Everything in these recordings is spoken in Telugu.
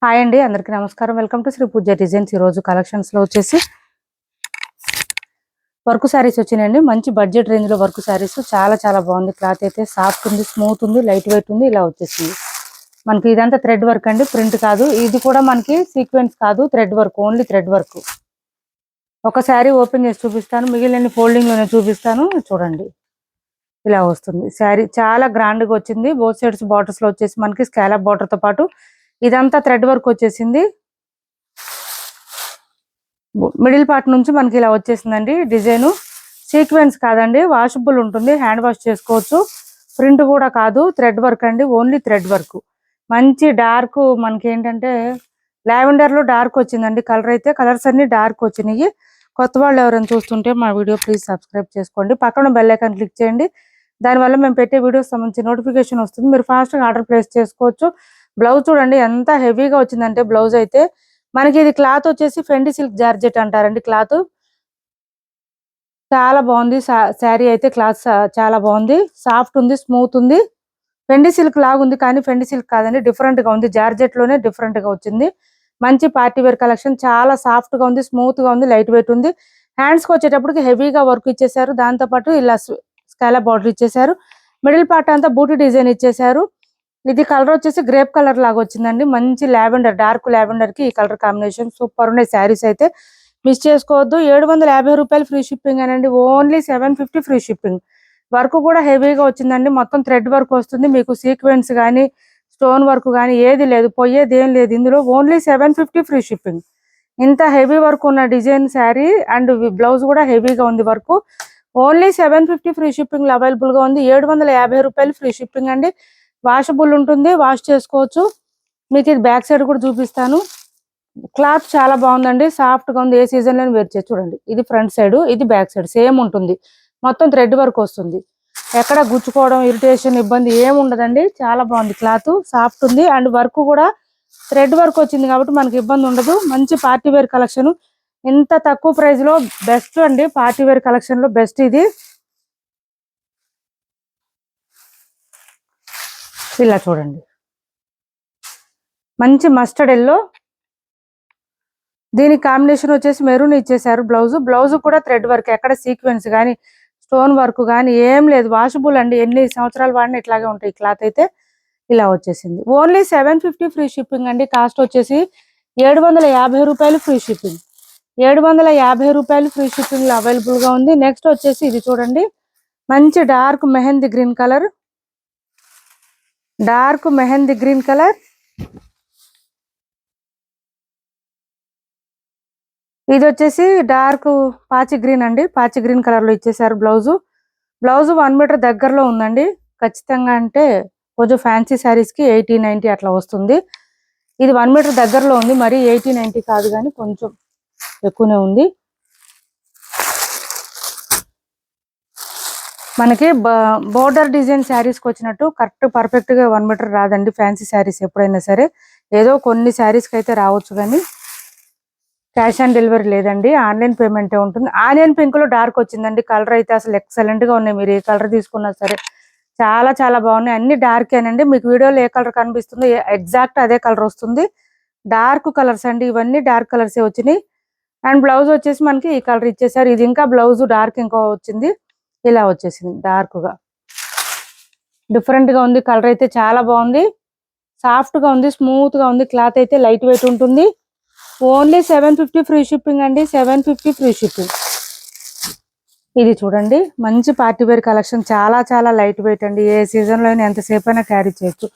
హాయ్ అండి, అందరికీ నమస్కారం. Welcome to Sri Pooja designs. ఈరోజు కలెక్షన్స్లో వచ్చేసి వర్క్ శారీస్ వచ్చినాయండి. మంచి బడ్జెట్ రేంజ్లో వర్క్ శారీస్. చాలా బాగుంది. క్లాత్ అయితే సాఫ్ట్ ఉంది, స్మూత్ ఉంది, లైట్ వెయిట్ ఉంది. ఇలా వచ్చేసింది మనకి. ఇదంతా థ్రెడ్ వర్క్ అండి, ప్రింట్ కాదు. ఇది కూడా మనకి సీక్వెన్స్ కాదు, thread work, only thread work. ఒక శారీ ఓపెన్ చేసి చూపిస్తాను, మిగిలిన ఫోల్డింగ్లోనే చూపిస్తాను. చూడండి, ఇలా వస్తుంది శారీ. చాలా గ్రాండ్గా వచ్చింది. బోత్ సైడ్స్ బార్డర్స్లో వచ్చేసి మనకి స్కాలప్ బార్డర్తో పాటు ఇదంతా థ్రెడ్ వర్క్ వచ్చేసింది. మిడిల్ పార్ట్ నుంచి మనకి ఇలా వచ్చేసిందండి డిజైన్. సీక్వెన్స్ కాదండి, వాషబుల్ ఉంటుంది, హ్యాండ్ వాష్ చేసుకోవచ్చు. ప్రింట్ కూడా కాదు, థ్రెడ్ వర్క్ అండి, ఓన్లీ థ్రెడ్ వర్క్. మంచి డార్క్, మనకి ఏంటంటే లావెండర్ లో డార్క్ వచ్చిందండి కలర్. అయితే కలర్స్ అన్ని డార్క్ వచ్చినాయి. కొత్త వాళ్ళు ఎవరైనా చూస్తుంటే మా వీడియో ప్లీజ్ సబ్స్క్రైబ్ చేసుకోండి, పక్కన బెల్ ఐకాన్ క్లిక్ చేయండి. దానివల్ల మేము పెట్టే వీడియోస్ సంబంధించి నోటిఫికేషన్ వస్తుంది, మీరు ఫాస్ట్గా ఆర్డర్ ప్లేస్ చేసుకోవచ్చు. బ్లౌజ్ చూడండి ఎంత హెవీగా వచ్చిందంటే బ్లౌజ్ అయితే మనకి. ఇది క్లాత్ వచ్చేసి ఫెండి సిల్క్ జార్జెట్ అంటారండి. క్లాత్ చాలా బాగుంది. శారీ అయితే క్లాత్ చాలా బాగుంది, సాఫ్ట్ ఉంది, స్మూత్ ఉంది. ఫెండి సిల్క్ లాగా ఉంది కానీ ఫెండి సిల్క్ కాదండి, డిఫరెంట్ గా ఉంది. జార్జెట్ లోనే డిఫరెంట్ గా వచ్చింది. మంచి పార్టీ వేర్ కలెక్షన్. చాలా సాఫ్ట్ గా ఉంది, స్మూత్ గా ఉంది, లైట్ వెయిట్ ఉంది. హ్యాండ్స్ కి వచ్చేటప్పటికి హెవీగా వర్క్ ఇచ్చేసారు. దాంతో పాటు ఇలా స్కాలప్ బార్డర్ ఇచ్చేసారు. మిడిల్ పార్ట్ అంతా బూటీ డిజైన్ ఇచ్చేసారు. ఇది కలర్ వచ్చేసి గ్రేప్ కలర్ లాగా వచ్చిందండి. మంచి లావెండర్, డార్క్ లావెండర్ కి ఈ కలర్ కాంబినేషన్ సూపర్ ఉన్నాయి. శారీస్ అయితే మిస్ చేసుకోవద్దు. 750 రూపాయలు ఫ్రీ షిప్పింగ్ అనండి, ఓన్లీ 750 ఫ్రీ షిప్పింగ్. వర్క్ కూడా హెవీగా వచ్చిందండి, మొత్తం థ్రెడ్ వర్క్ వస్తుంది. మీకు సీక్వెన్స్ కానీ స్టోన్ వర్క్ కానీ ఏది లేదు, పోయేది ఏం లేదు ఇందులో. Only 750 free shipping. ఇంత హెవీ వర్క్ ఉన్న డిజైన్ శారీ అండ్ బ్లౌజ్ కూడా హెవీగా ఉంది work. Only 750 free shipping available గా ఉంది. 750 రూపాయలు ఫ్రీ షిప్పింగ్ అండి. వాషబుల్ ఉంటుంది, వాష్ చేసుకోవచ్చు. మీకు ఇది బ్యాక్ సైడ్ కూడా చూపిస్తాను. క్లాత్ చాలా బాగుందండి, సాఫ్ట్ గా ఉంది. ఏ సీజన్ లో వేర్ చేయొచ్చు. చూడండి, ఇది ఫ్రంట్ సైడ్, ఇది బ్యాక్ సైడ్ సేమ్ ఉంటుంది. మొత్తం థ్రెడ్ వర్క్ వస్తుంది. ఎక్కడ గుచ్చుకోవడం, ఇరిటేషన్, ఇబ్బంది ఏమి ఉండదండి. చాలా బాగుంది, క్లాత్ సాఫ్ట్ ఉంది అండ్ వర్క్ కూడా థ్రెడ్ వర్క్ వచ్చింది కాబట్టి మనకి ఇబ్బంది ఉండదు. మంచి పార్టీ వేర్ కలెక్షన్. ఇంత తక్కువ ప్రైస్ లో బెస్ట్ అండి, పార్టీ వేర్ కలెక్షన్ లో బెస్ట్ ఇది. ఇలా చూడండి, మంచి మస్టర్డ్ ఎల్లో. దీని కాంబినేషన్ వచ్చేసి మెరూన్ ఇచ్చేసారు. బ్లౌజ్ కూడా థ్రెడ్ వర్క్, ఎక్కడ సీక్వెన్స్ కానీ స్టోన్ వర్క్ కానీ ఏం లేదు. వాషబుల్ అండి, ఎన్ని సంవత్సరాలు వాడినా ఇట్లాగే ఉంటాయి. క్లాత్ అయితే ఇలా వచ్చేసింది. ఓన్లీ 750 ఫ్రీ షిప్పింగ్ అండి. కాస్ట్ వచ్చేసి 750 రూపాయలు ఫ్రీ షిప్పింగ్. 750 రూపాయలు ఫ్రీ షిప్పింగ్ లో అవైలబుల్ గా ఉంది. నెక్స్ట్ వచ్చేసి ఇది చూడండి, మంచి dark mehndi green colour. Dark mehndi green colour. ఇది వచ్చేసి డార్క్ పాచి గ్రీన్ అండి, పాచి గ్రీన్ కలర్ లో ఇచ్చేసారు. బ్లౌజ్ 1 మీటర్ దగ్గరలో ఉందండి ఖచ్చితంగా. అంటే కొంచెం ఫ్యాన్సీ శారీస్ కి 80-90 అట్లా వస్తుంది. ఇది 1 మీటర్ దగ్గరలో ఉంది, మరి 80-90 కాదు కానీ కొంచెం ఎక్కువనే ఉంది. మనకి బోర్డర్ డిజైన్ శారీస్కి వచ్చినట్టు కరెక్ట్ పర్ఫెక్ట్ గా 1 మీటర్ రాదండి ఫ్యాన్సీ శారీస్ ఎప్పుడైనా సరే. ఏదో కొన్ని శారీస్కి అయితే రావచ్చు కానీ క్యాష్ ఆన్ డెలివరీ లేదండి, ఆన్లైన్ పేమెంటే ఉంటుంది. ఆనియన్ పింక్ లో డార్క్ వచ్చిందండి. కలర్ అయితే అసలు ఎక్సలెంట్ గా ఉన్నాయి. మీరు ఏ కలర్ తీసుకున్నా సరే చాలా బాగున్నాయి. అన్ని డార్కేనండి. మీకు వీడియోలో ఏ కలర్ కనిపిస్తుందో ఎగ్జాక్ట్ అదే కలర్ వస్తుంది. డార్క్ కలర్స్ అండి, ఇవన్నీ డార్క్ కలర్సే వచ్చినాయి. అండ్ బ్లౌజ్ వచ్చేసి మనకి ఈ కలర్ ఇచ్చేసారు. ఇది ఇంకా బ్లౌజ్ డార్క్ ఇంకో వచ్చింది, ఇలా వచ్చేసింది డార్క్ గా. డిఫరెంట్ గా ఉంది. కలర్ అయితే చాలా బాగుంది, సాఫ్ట్ గా ఉంది, స్మూత్ గా ఉంది. క్లాత్ అయితే లైట్ వెయిట్ ఉంటుంది. ఓన్లీ 750 ఫ్రీ షిప్పింగ్ అండి, 750 ఫ్రీ షిప్పింగ్. ఇది చూడండి, మంచి పార్టీ వేర్ కలెక్షన్. చాలా లైట్ వెయిట్ అండి. ఏ సీజన్ లో అయినా ఎంతసేపు అయినా క్యారీ చేయొచ్చు,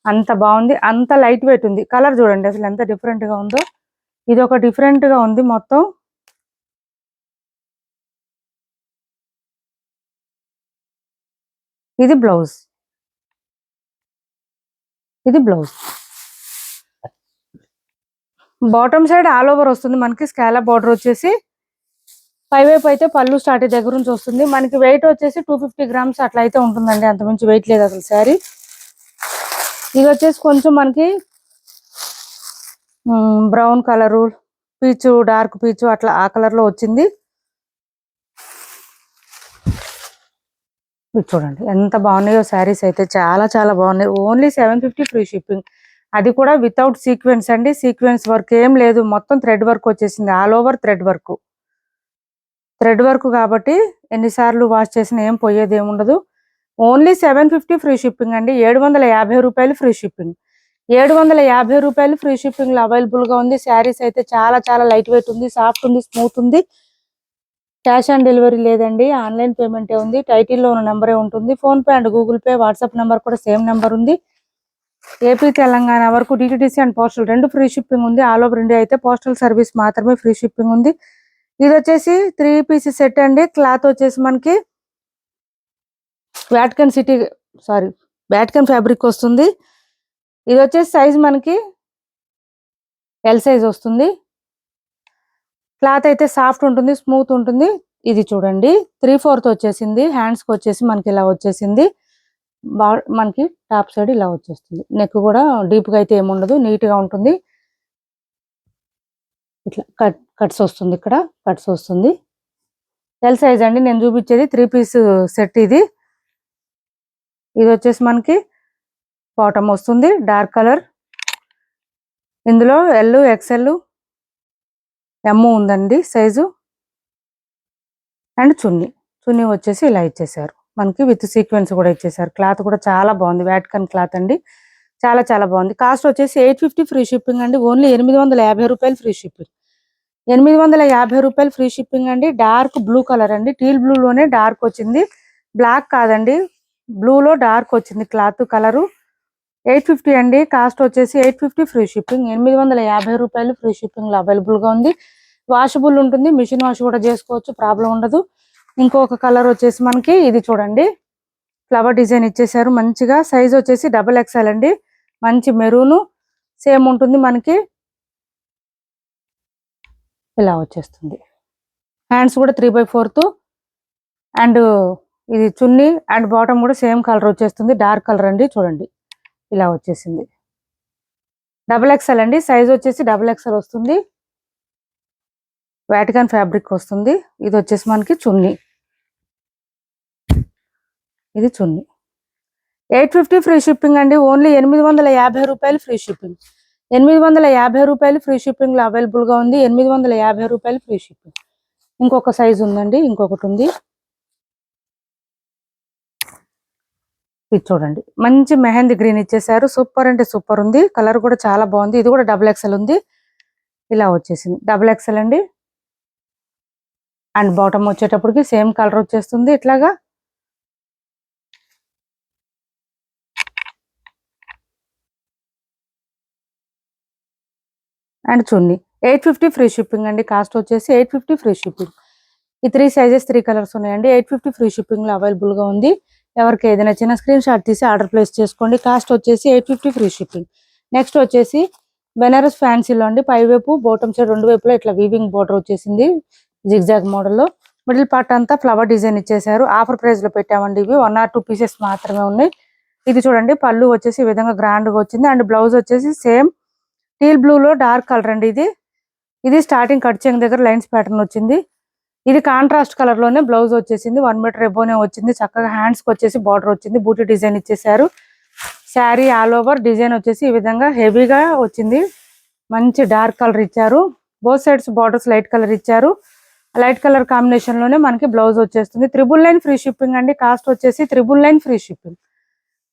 అంత బాగుంది, అంత లైట్ వెయిట్ ఉంది. కలర్ చూడండి అసలు ఎంత డిఫరెంట్ గా ఉందో. ఇది ఒక డిఫరెంట్ గా ఉంది మొత్తం. ఇది బ్లౌజ్, ఇది blouse. Bottom side all over వస్తుంది మనకి. స్కాలప్ బార్డర్ వచ్చేసి పైవైపు అయితే పళ్ళు స్టార్ట్ దగ్గర నుంచి వస్తుంది. మనకి వెయిట్ వచ్చేసి 250 గ్రామ్స్ అట్లా అయితే ఉంటుందండి, అంతమించి వెయిట్ లేదు అసలు శారీ. ఇది వచ్చేసి కొంచెం మనకి బ్రౌన్ కలరు, పీచు, డార్క్ పీచు అట్లా ఆ కలర్ లో వచ్చింది. చూడండి ఎంత బాగున్నాయో శారీస్ అయితే, చాలా బాగున్నాయి. Only 750 free shipping. అది కూడా వితౌట్ సీక్వెన్స్ అండి. సీక్వెన్స్ వర్క్ ఏం లేదు, మొత్తం థ్రెడ్ వర్క్ వచ్చేసింది. ఆల్ ఓవర్ థ్రెడ్ వర్క్ కాబట్టి ఎన్నిసార్లు వాష్ చేసినా ఏం పోయేది ఏముండదు. ఓన్లీ 750 ఫ్రీ షిప్పింగ్ అండి. 750 రూపాయలు ఫ్రీ షిప్పింగ్. 750 రూపాయలు ఫ్రీ షిప్పింగ్ లో అవైలబుల్ గా ఉంది. శారీస్ అయితే చాలా చాలా లైట్ వెయిట్ ఉంది, సాఫ్ట్ ఉంది, స్మూత్ ఉంది. క్యాష్ ఆన్ డెలివరీ లేదండి, ఆన్లైన్ పేమెంటే ఉంది. టైటిల్లో ఉన్న నెంబరే ఉంటుంది. Phone pay and Google pay, WhatsApp number కూడా సేమ్ నెంబర్ ఉంది. ఏపీ తెలంగాణ వరకు DTDC and postal 2 free shipping ఉంది. ఆల్ ఓవర్ ఇండియా అయితే పోస్టల్ సర్వీస్ మాత్రమే ఫ్రీ షిప్పింగ్ ఉంది. ఇది వచ్చేసి 3 పీస్ సెట్ అండి. క్లాత్ వచ్చేసి మనకి వ్యాటికన్ ఫ్యాబ్రిక్ వస్తుంది. ఇది వచ్చేసి సైజ్ మనకి ఎల్ సైజ్ వస్తుంది. క్లాత్ అయితే సాఫ్ట్ ఉంటుంది, స్మూత్ ఉంటుంది. ఇది చూడండి 3/4 వచ్చేసింది. హ్యాండ్స్కి వచ్చేసి మనకి ఇలా వచ్చేసింది. మనకి టాప్ సైడ్ ఇలా వచ్చేస్తుంది. నెక్ కూడా డీప్గా అయితే ఏముండదు, నీట్గా ఉంటుంది. ఇట్లా కట్స్ వస్తుంది, ఇక్కడ కట్స్ వస్తుంది. ఎల్ సైజ్ అండి. నేను చూపించేది 3 పీస్ సెట్. ఇది వచ్చేసి మనకి బాటమ్ వస్తుంది డార్క్ కలర్. ఇందులో ఎల్, ఎక్స్ఎల్, ఎమ్ ఉందండి సైజు. అండ్ చున్నీ వచ్చేసి ఇలా ఇచ్చేసారు మనకి, విత్ సీక్వెన్స్ కూడా ఇచ్చేసారు. క్లాత్ కూడా చాలా బాగుంది, వ్యాటికన్ క్లాత్ అండి. చాలా చాలా బాగుంది. కాస్ట్ వచ్చేసి 850 ఫ్రీ షిప్పింగ్ అండి. ఓన్లీ 850 రూపాయలు ఫ్రీ షిప్పింగ్. 850 రూపాయలు ఫ్రీ షిప్పింగ్ అండి. డార్క్ బ్లూ కలర్ అండి. టీల్ బ్లూలోనే డార్క్ వచ్చింది, బ్లాక్ కాదండి, బ్లూలో డార్క్ వచ్చింది క్లాత్ కలరు. 850 అండి. కాస్ట్ వచ్చేసి 850 ఫ్రీ షిప్పింగ్. 850 రూపాయలు ఫ్రీ షిప్పింగ్ లో అవైలబుల్ గా ఉంది. వాషబుల్ ఉంటుంది, మిషన్ వాష్ కూడా చేసుకోవచ్చు, ప్రాబ్లం ఉండదు. ఇంకొక కలర్ వచ్చేసి మనకి ఇది చూడండి, ఫ్లవర్ డిజైన్ ఇచ్చేసారు మంచిగా. సైజ్ వచ్చేసి XXL అండి. మంచి మెరూను సేమ్ ఉంటుంది మనకి, ఇలా వచ్చేస్తుంది. హ్యాండ్స్ కూడా 3/4 అండ్ ఇది చున్నీ అండ్ బాటమ్ కూడా సేమ్ కలర్ వచ్చేస్తుంది, డార్క్ కలర్ అండి. చూడండి ఇలా వచ్చేసింది. XXL అండి. సైజ్ వచ్చేసి XXL వస్తుంది. వ్యాటికన్ ఫ్యాబ్రిక్ వస్తుంది. ఇది వచ్చేసి మనకి చున్నీ, ఇది చున్నీ. 850 ఫ్రీ షిప్పింగ్ అండి. ఓన్లీ 850 రూపాయలు ఫ్రీ షిప్పింగ్. 850 రూపాయలు ఫ్రీ షిప్పింగ్ లో అవైలబుల్ గా ఉంది. 850 రూపాయలు ఫ్రీ షిప్పింగ్. ఇంకొక సైజ్ ఉందండి, ఇంకొకటి ఉంది. ఇది చూడండి, మంచి మెహందీ గ్రీన్ ఇచ్చేసారు. సూపర్ అంటే సూపర్ ఉంది. కలర్ కూడా చాలా బాగుంది. ఇది కూడా XXL ఉంది. ఇలా వచ్చేసింది XXL అండి. అండ్ బాటమ్ వచ్చేటప్పటికి సేమ్ కలర్ వచ్చేస్తుంది ఇట్లాగా. అండ్ చున్నీ 850 ఫ్రీ షిప్పింగ్ అండి. కాస్ట్ వచ్చేసి 850 ఫ్రీ షిప్పింగ్. ఈ 3 సైజెస్ 3 కలర్స్ ఉన్నాయండి. 850 ఫ్రీ షిప్పింగ్ లో అవైలబుల్ గా ఉంది. ఎవరికి ఏదైనా చిన్న స్క్రీన్ షాట్ తీసి ఆర్డర్ ప్లేస్ చేసుకోండి. కాస్ట్ వచ్చేసి 850 ఫ్రీ షిప్పింగ్. నెక్స్ట్ వచ్చేసి బెనారస్ ఫ్యాన్సీలో అండి. పైవైపు బాటమ్ సైడ్ 2 వైపులో ఇట్లా వీవింగ్ బోర్డర్ వచ్చేసింది జిగ్జాగ్ మోడల్లో. మిడిల్ పార్ట్ అంతా ఫ్లవర్ డిజైన్ ఇచ్చేసారు. ఆఫర్ ప్రైస్ లో పెట్టామండి. ఇవి 1 or 2 పీసెస్ మాత్రమే ఉన్నాయి. ఇది చూడండి, పళ్ళు వచ్చేసి ఈ విధంగా గ్రాండ్ గా వచ్చింది. అండ్ బ్లౌజ్ వచ్చేసి సేమ్ టీల్ బ్లూ లో డార్క్ కలర్ అండి. ఇది స్టార్టింగ్ కట్ చెంగ్ దగ్గర లైన్స్ ప్యాటర్న్ వచ్చింది. ఇది కాంట్రాస్ట్ కలర్ లోనే బ్లౌజ్ వచ్చేసింది. 1 మీటర్ ఎబోనే వచ్చింది. చక్కగా హ్యాండ్స్ కి వచ్చేసి బార్డర్ వచ్చింది, బూటీ డిజైన్ ఇచ్చేసారు. శారీ ఆల్ ఓవర్ డిజైన్ వచ్చేసి ఈ విధంగా హెవీగా వచ్చింది. మంచి డార్క్ కలర్ ఇచ్చారు. Both sides borders light colour ఇచ్చారు. లైట్ కలర్ కాంబినేషన్ లోనే మనకి బ్లౌజ్ వచ్చేస్తుంది. 999 ఫ్రీ షిప్పింగ్ అండి. కాస్ట్ వచ్చేసి 999 ఫ్రీ షిప్పింగ్.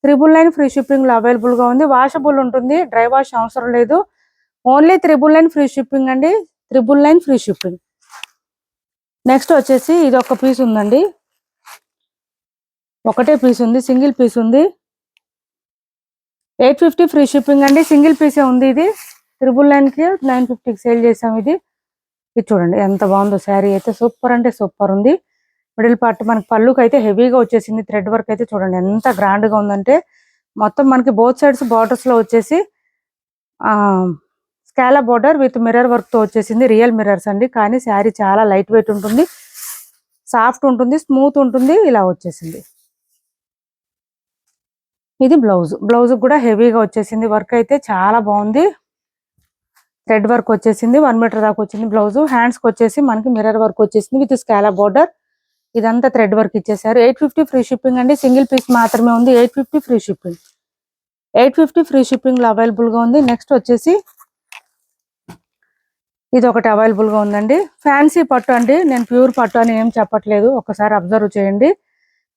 999 ఫ్రీ షిప్పింగ్ లో అవైలబుల్ గా ఉంది. వాషబుల్ ఉంటుంది, డ్రై వాష్ అవసరం లేదు. ఓన్లీ 999 ఫ్రీ షిప్పింగ్ అండి. 999 ఫ్రీ షిప్పింగ్. నెక్స్ట్ వచ్చేసి ఇది ఒక పీస్ ఉందండి, ఒకటే పీస్ ఉంది, సింగిల్ పీస్ ఉంది. 850 ఫ్రీ షిప్పింగ్ అండి. సింగిల్ పీసే ఉంది. ఇది 999 కి 950కి సేల్ చేసాం. ఇది చూడండి ఎంత బాగుందో. శారీ అయితే సూపర్ అంటే సూపర్ ఉంది. మిడిల్ పార్ట్ మనకి పళ్ళుకి అయితే హెవీగా వచ్చేసింది. థ్రెడ్ వర్క్ అయితే చూడండి ఎంత గ్రాండ్ గా ఉందంటే, మొత్తం మనకి బోత్ సైడ్స్ బార్డర్స్ లో వచ్చేసి scallop border with mirror work తో వచ్చేసింది. రియల్ మిర్రర్స్ అండి. కానీ శారీ చాలా లైట్ వెయిట్ ఉంటుంది, సాఫ్ట్ ఉంటుంది, స్మూత్ ఉంటుంది. ఇలా వచ్చేసింది. ఇది బ్లౌజ్ కూడా హెవీగా వచ్చేసింది. వర్క్ అయితే చాలా బాగుంది. థ్రెడ్ వర్క్ వచ్చేసింది. 1 మీటర్ దాకా వచ్చింది బ్లౌజ్. హ్యాండ్స్ కి వచ్చేసి మనకి మిర్రర్ వర్క్ వచ్చేసింది విత్ స్కాలా బోర్డర్. ఇదంతా థ్రెడ్ వర్క్ ఇచ్చేసారు. 850 ఫ్రీ షిప్పింగ్ అండి. సింగిల్ పీస్ మాత్రమే ఉంది. 850 ఫ్రీ షిప్పింగ్. 850 ఫ్రీ షిప్పింగ్ లో అవైలబుల్ గా ఉంది. నెక్స్ట్ వచ్చేసి ఇది ఒకటి అవైలబుల్ గా ఉందండి. ఫ్యాన్సీ పట్టు అండి, నేను ప్యూర్ పట్టు అని ఏం చెప్పట్లేదు, ఒకసారి అబ్జర్వ్ చేయండి.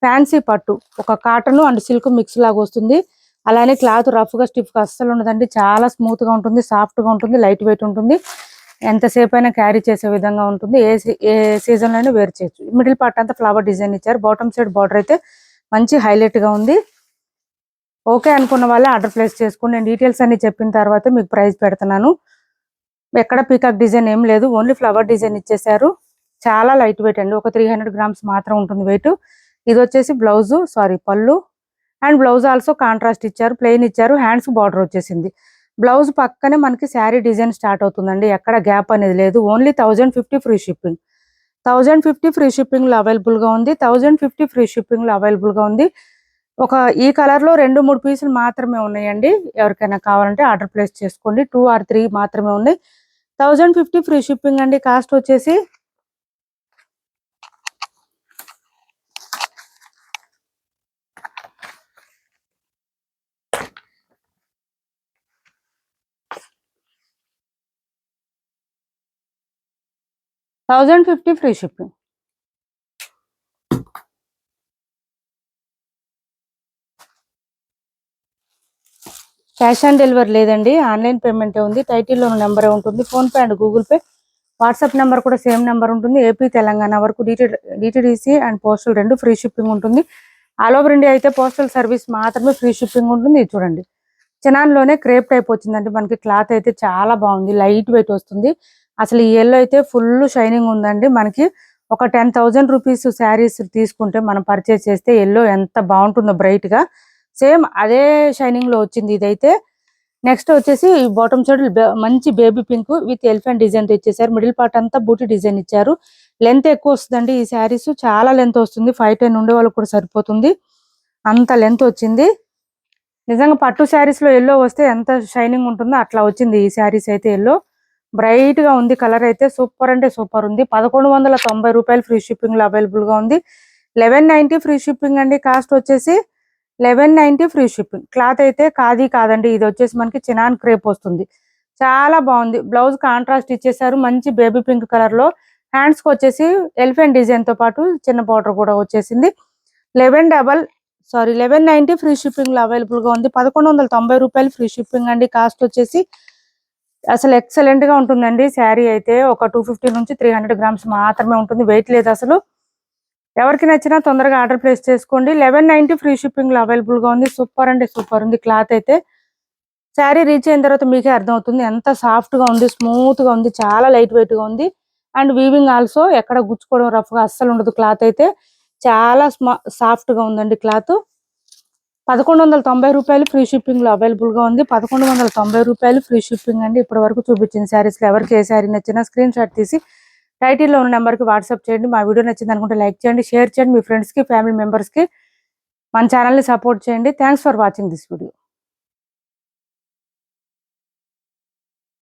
ఫ్యాన్సీ పట్టు, ఒక కాటన్ అండ్ సిల్క్ మిక్స్ లాగా వస్తుంది. అలానే క్లాత్ రఫ్ గా స్టిఫ్ గా అస్సలు ఉండదండి, చాలా స్మూత్ గా ఉంటుంది, సాఫ్ట్ గా ఉంటుంది, లైట్ వెయిట్ ఉంటుంది, ఎంతసేపు అయినా క్యారీ చేసే విధంగా ఉంటుంది. ఏ సీజన్ లోనే వేర్ చేయొచ్చు. మిడిల్ పార్ట్ అంతా ఫ్లవర్ డిజైన్ ఇచ్చారు. బాటమ్ సైడ్ బార్డర్ అయితే మంచి హైలైట్ గా ఉంది. ఓకే అనుకున్న వాళ్ళే ఆర్డర్ ప్లేస్ చేసుకోండి. నేను డీటెయిల్స్ అన్ని చెప్పిన తర్వాత మీకు ప్రైస్ పెడుతున్నాను. ఎక్కడ పీకాక్ డిజైన్ ఏం లేదు, ఓన్లీ ఫ్లవర్ డిజైన్ ఇచ్చేసారు. చాలా లైట్ వెయిట్ అండి, ఒక 300 గ్రామ్స్ మాత్రం ఉంటుంది వెయిట్. ఇది వచ్చేసి బ్లౌజ్, పళ్ళు అండ్ బ్లౌజ్ ఆల్సో కాంట్రాస్ట్ ఇచ్చారు, ప్లెయిన్ ఇచ్చారు, హ్యాండ్స్ బార్డర్ వచ్చేసింది. బ్లౌజ్ పక్కనే మనకి శారీ డిజైన్ స్టార్ట్ అవుతుందండి, ఎక్కడ గ్యాప్ అనేది లేదు. Only 1050 free shipping. 1050 free shipping లో అవైలబుల్ గా ఉంది. 1050 ఫ్రీ షిప్పింగ్ లో అవైలబుల్ గా ఉంది. ఒక ఈ కలర్ లో 2-3 పీసులు మాత్రమే ఉన్నాయండి. ఎవరికైనా కావాలంటే ఆర్డర్ ప్లేస్ చేసుకోండి. 2 or 3 మాత్రమే ఉన్నాయి. 1050 ఫ్రీ షిప్పింగ్ అండి. కాస్ట్ వచ్చేసి 1050 free shipping. Cash on delivery లేదండి, ఆన్లైన్ పేమెంటే ఉంది. టైటిల్లో నెంబరే ఉంటుంది, PhonePe and Google pay. WhatsApp number కూడా సేమ్ నెంబర్ ఉంటుంది. ఏపీ తెలంగాణ వరకు DTDC and postal 2 free shipping ఉంటుంది. ఆల్ ఓవర్ ఇండియా అయితే పోస్టల్ సర్వీస్ మాత్రమే ఫ్రీ షిప్పింగ్ ఉంటుంది. ఇది చూడండి, చినాన్లోనే క్రేప్ టైప్ వచ్చిందండి. మనకి క్లాత్ అయితే చాలా బాగుంది, లైట్ వెయిట్ వస్తుంది. అసలు ఈ ఎల్లో అయితే ఫుల్ షైనింగ్ ఉందండి. మనకి ఒక 10,000 రూపీస్ శారీస్ తీసుకుంటే మనం పర్చేస్ చేస్తే ఎల్లో ఎంత బాగుంటుందో బ్రైట్ గా, సేమ్ అదే షైనింగ్ లో వచ్చింది ఇదైతే. నెక్స్ట్ వచ్చేసి బాటమ్ సైడ్ మంచి baby pink with elephant design తో ఇచ్చేసారు. మిడిల్ పార్ట్ అంతా బూటీ డిజైన్ ఇచ్చారు. లెంత్ ఎక్కువ వస్తుందండి ఈ శారీస్, చాలా లెంత్ వస్తుంది. 5'10" ఉండే వాళ్ళకి కూడా సరిపోతుంది, అంత లెంత్ వచ్చింది. నిజంగా పట్టు శారీస్ లో ఎల్లో వస్తే ఎంత షైనింగ్ ఉంటుందో అట్లా వచ్చింది ఈ శారీస్ అయితే. ఎల్లో బ్రైట్ గా ఉంది, కలర్ అయితే సూపర్ అంటే సూపర్ ఉంది. 1190 రూపాయలు ఫ్రీ షిప్పింగ్ లో అవైలబుల్ గా ఉంది. 1190 ఫ్రీ షిప్పింగ్ అండి. కాస్ట్ వచ్చేసి 1190 ఫ్రీ షిప్పింగ్. క్లాత్ అయితే ఖాదీ కాదండి, ఇది వచ్చేసి మనకి చినాన్ క్రేప్ వస్తుంది, చాలా బాగుంది. బ్లౌజ్ కాంట్రాస్ట్ ఇచ్చేసారు, మంచి బేబీ పింక్ కలర్ లో. హ్యాండ్స్ కి వచ్చేసి ఎలిఫెంట్ డిజైన్ తో పాటు చిన్న బార్డర్ కూడా వచ్చేసింది. 1190 ఫ్రీ షిప్పింగ్ లో అవైలబుల్ గా ఉంది. 1190 రూపాయలు ఫ్రీ షిప్పింగ్ అండి. కాస్ట్ వచ్చేసి అసలు ఎక్సలెంట్ గా ఉంటుందండి శారీ అయితే. ఒక 250 నుంచి 300 గ్రామ్స్ మాత్రమే ఉంటుంది, వెయిట్ లేదు అసలు. ఎవరికి నచ్చినా తొందరగా ఆర్డర్ ప్లేస్ చేసుకోండి. 1190 ఫ్రీ షిప్పింగ్ లో అవైలబుల్ గా ఉంది. సూపర్ అంటే సూపర్ ఉంది క్లాత్ అయితే. శారీ రీచ్ అయిన తర్వాత మీకే అర్థమవుతుంది ఎంత సాఫ్ట్ గా ఉంది, స్మూత్ గా ఉంది, చాలా లైట్ వెయిట్ గా ఉంది. అండ్ వీవింగ్ ఆల్సో ఎక్కడ గుచ్చుకోవడం రఫ్ గా అస్సలు ఉండదు. క్లాత్ అయితే చాలా సాఫ్ట్ గా ఉందండి క్లాత్. 1190 రూపాయలు ఫ్రీ షిప్పింగ్ లో అవైలబుల్ గా ఉంది. 1190 రూపాయలు ఫ్రీ షిప్పింగ్ అండి. ఇప్పటి వరకు చూపించిన శారీస్ లో ఎవరికి ఏ శారీ నచ్చినా స్క్రీన్ షాట్ తీసి టైటిల్లో ఉన్న నెంబర్ కి వాట్సాప్ చేయండి. మా వీడియో నచ్చింది అనుకుంటే లైక్ చేయండి, షేర్ చేయండి, మీ ఫ్రెండ్స్ కి ఫ్యామిలీ మెంబర్స్ కి మన ఛానల్ ని సపోర్ట్ చేయండి. Thanks for watching this video.